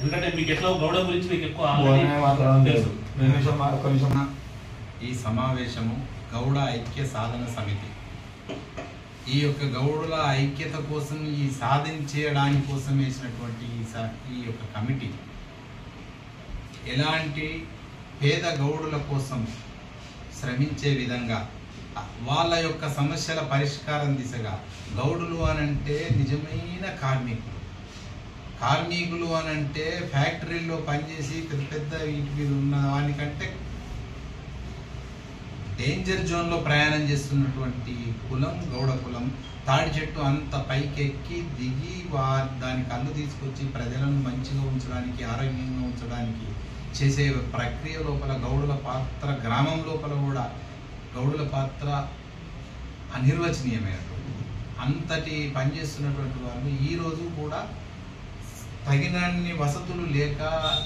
ఎందుకంటే మీకు ఎట్లా గౌడ గురించి మీకు ఎక్కువ తెలుసు. ఈ సమావేశము గౌడ ఐక్య సాధన సమితి ఈ యొక్క గౌడుల ఐక్యత కోసం ఈ సాధించడానికి కోసం వేసినటువంటి ఈ యొక్క కమిటీ ఎలాంటి పేద గౌడుల కోసం శ్రమించే విధంగా వాళ్ళ యొక్క సమస్యల పరిష్కారం దిశగా గౌడులు అనంటే నిజమైన కార్మికులు అనంటే ఫ్యాక్టరీల్లో పనిచేసి పెద్ద పెద్ద వీటి మీద ఉన్న వానికంటే డేంజర్ జోన్లో ప్రయాణం చేస్తున్నటువంటి కులం గౌడ కులం. తాడి చెట్టు అంత పైకెక్కి దిగి దాని కళ్ళు తీసుకొచ్చి ప్రజలను మంచిగా ఉంచడానికి ఆరోగ్యంగా ఉంచడానికి చేసే ప్రక్రియ లోపల గౌడుల పాత్ర గ్రామం లోపల కూడా గౌడుల పాత్ర అనిర్వచనీయమైనటువంటి అంతటి పనిచేస్తున్నటువంటి వాళ్ళు ఈరోజు కూడా తగినన్ని వసతులు లేక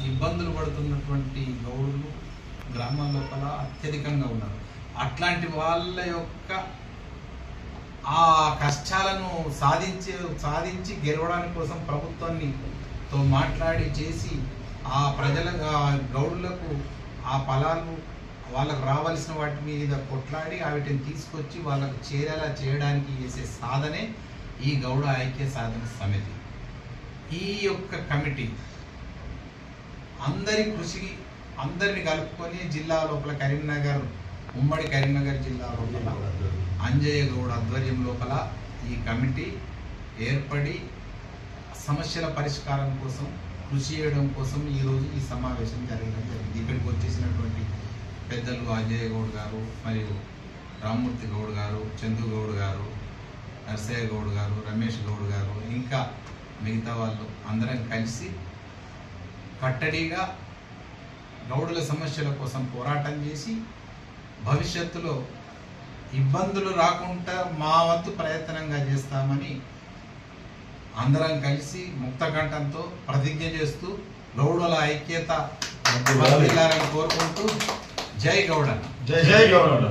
ఇబ్బందులు పడుతున్నటువంటి గౌడులు గ్రామాల లోపల అత్యధికంగా ఉన్నారు. అట్లాంటి వాళ్ళ యొక్క ఆ కష్టాలను సాధించి గెలవడానికి కోసం ప్రభుత్వాన్నితో మాట్లాడి చేసి ఆ ప్రజల గౌడులకు ఆ ఫలాలు వాళ్ళకు రావాల్సిన వాటి మీద కొట్లాడి వాటిని తీసుకొచ్చి వాళ్ళకు చేరేలా చేయడానికి చేసే సాధనే ఈ గౌడ ఐక్య సాధన సమితి. ఈ యొక్క కమిటీ అందరి కృషి అందరిని కలుపుకొని జిల్లా లోపల కరీంనగర్ ఉమ్మడి కరీంనగర్ జిల్లా లోపల అంజయ్య గౌడ్ ఆధ్వర్యం లోపల ఈ కమిటీ ఏర్పడి సమస్యల పరిష్కారం కోసం కృషి చేయడం కోసం ఈరోజు ఈ సమావేశం జరిగింది. ఇక్కడికి వచ్చేసినటువంటి పెద్దలు అంజయ్య గౌడ్ గారు మరియు రామ్మూర్తి గౌడ్ గారు, చందు గౌడ్ గారు, నర్సయ్య గౌడ్ గారు, రమేష్ గౌడ్ గారు, ఇంకా మిగతా వాళ్ళు అందరం కలిసి కట్టడిగా గౌడుల సమస్యల కోసం పోరాటం చేసి భవిష్యత్తులో ఇబ్బందులు రాకుండా మా వంతు ప్రయత్నంగా చేస్తామని అందరం కలిసి ముక్తకంఠంతో ప్రతిజ్ఞ చేస్తూ గౌడుల ఐక్యత కోరుకుంటూ జై గౌడ. జై గౌడ.